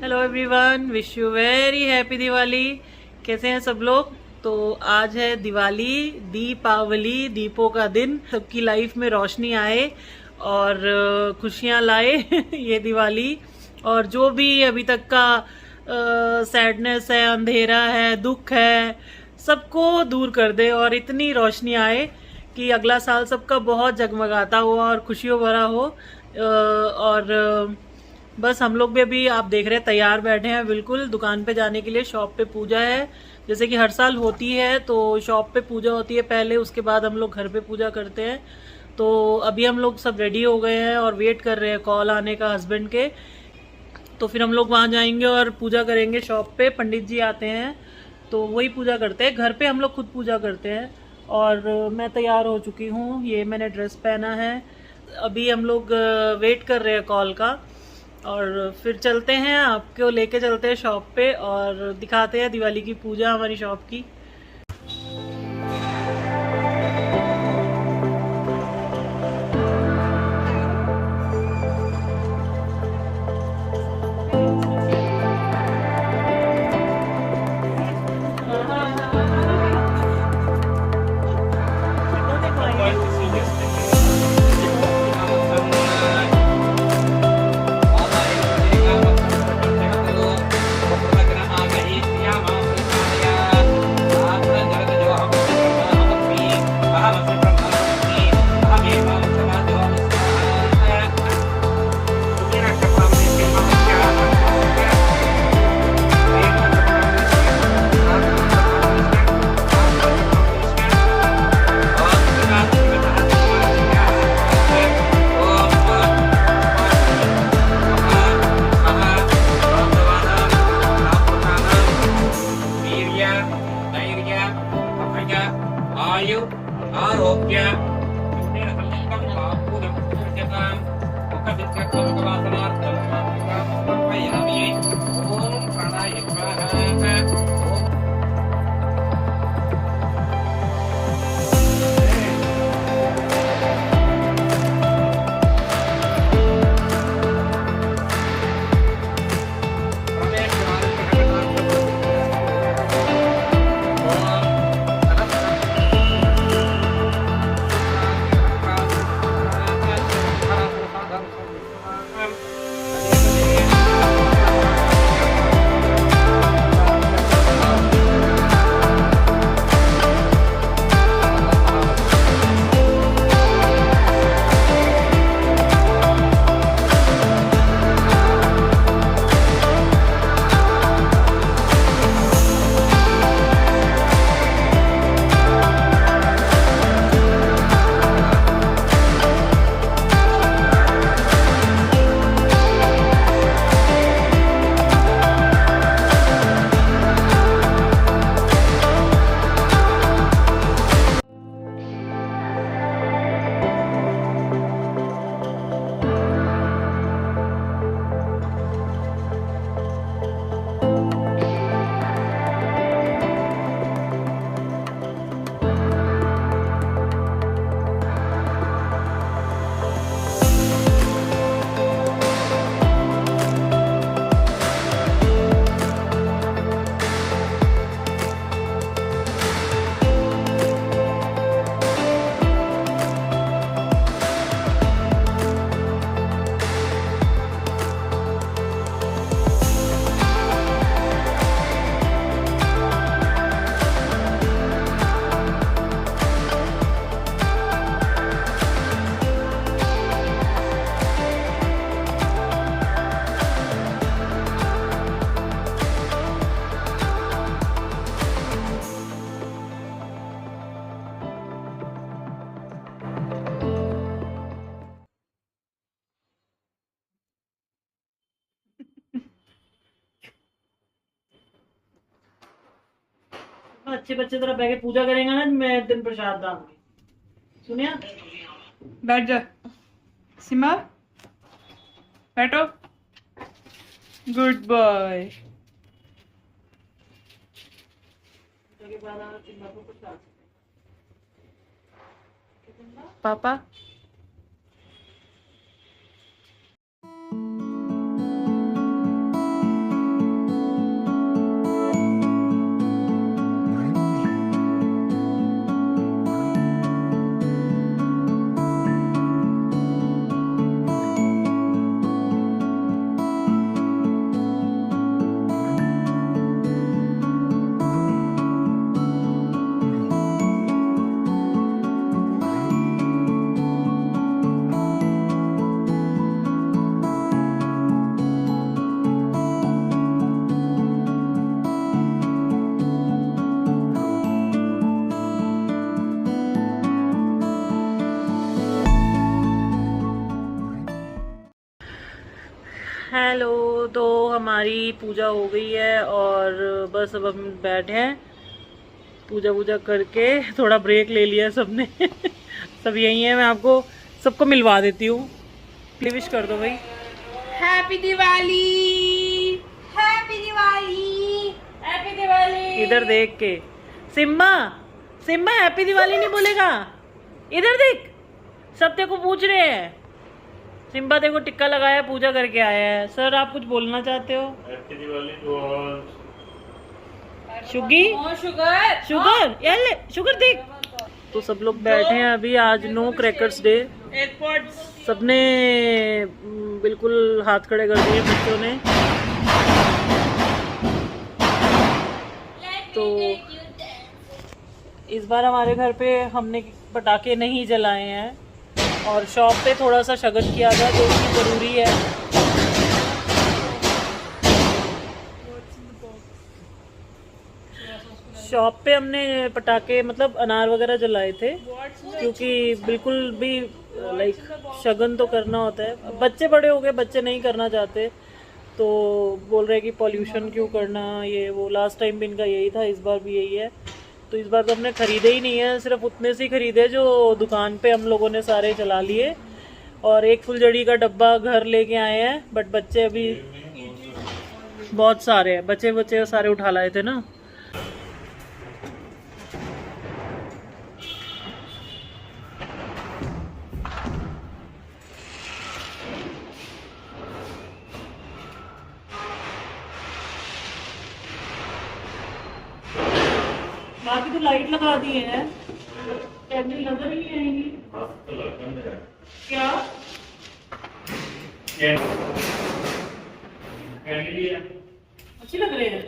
Hello everyone, wish you very happy Diwali. कैसे हैं सब लोग? तो आज है दिवाली, दीपावली, दीपों का दिन। सबकी लाइफ में रोशनी आए और खुशियां लाए ये दिवाली। और जो भी अभी तक का सैडनेस है, अंधेरा है, दुख है, सबको दूर कर दे और इतनी रोशनी आए कि अगला साल सबका बहुत जगमगाता हुआ और खुशियों भरा हो। और बस हम लोग भी अभी आप देख रहे हैं तैयार बैठे हैं बिल्कुल दुकान पे जाने के लिए। शॉप पे पूजा है, जैसे कि हर साल होती है। तो शॉप पे पूजा होती है पहले, उसके बाद हम लोग घर पे पूजा करते हैं। तो अभी हम लोग सब रेडी हो गए हैं और वेट कर रहे हैं कॉल आने का हस्बैंड के। तो फिर हम लोग वहाँ जाएंगे और पूजा करेंगे शॉप पे। पंडित जी आते हैं तो वही पूजा करते हैं। घर पे हम लोग खुद पूजा करते हैं। और मैं तैयार हो चुकी हूँ, ये मैंने ड्रेस पहना है। अभी हम लोग वेट कर रहे हैं कॉल का और फिर चलते हैं, आपको लेके चलते हैं शॉप पे और दिखाते हैं दिवाली की पूजा हमारी शॉप की। आयु आरोग्य ओम प्राणाय अच्छे बच्चे तरह बैठ के पूजा करेंगे ना, मैं दिन प्रसाद दाऊंगी। सुनिया, बैठ जा सीमा, बैठो। Good boy. पापा हेलो। तो हमारी पूजा हो गई है और बस अब हम बैठे हैं पूजा वूजा करके, थोड़ा ब्रेक ले लिया सबने। सब यही है, मैं आपको सबको मिलवा देती हूँ। विश कर दो भाई। Happy Diwali, happy Diwali, happy Diwali. इधर देख के सिम्मा, सिम्मा हैप्पी दिवाली नहीं बोलेगा। इधर देख, सब तेरे को पूछ रहे हैं। सिम्बा देखो टिक्का लगाया, पूजा करके आया है। सर आप कुछ बोलना चाहते हो? Happy Diwali to all. शुगी शुगर, शुगर यार ले, शुगर देख। तो सब लोग बैठे हैं अभी, आज नो क्रैकर्स डे। एयरपोर्ट्स। सबने बिल्कुल हाथ खड़े कर दिए बच्चों ने। तो इस बार हमारे घर पे हमने पटाखे नहीं जलाए हैं और शॉप पे थोड़ा सा शगन किया था जो कि ज़रूरी है। शॉप पे हमने पटाखे मतलब अनार वगैरह जलाए थे क्योंकि बिल्कुल भी लाइक शगन तो करना होता है। बच्चे बड़े हो गए, बच्चे नहीं करना चाहते तो बोल रहे कि पॉल्यूशन क्यों करना, ये वो। लास्ट टाइम भी इनका यही था, इस बार भी यही है। तो इस बार तो हमने खरीदे ही नहीं है, सिर्फ उतने से ही खरीदे जो दुकान पे हम लोगों ने सारे जला लिए। और एक फुलझड़ी का डब्बा घर लेके आए हैं, बट बच्चे अभी बहुत सारे हैं, बच्चे सारे उठा लाए थे ना। बाकी तो लाइट लगा दी है, कैंडल नजर ही नहीं आएंगी। क्या अच्छी लग रही है?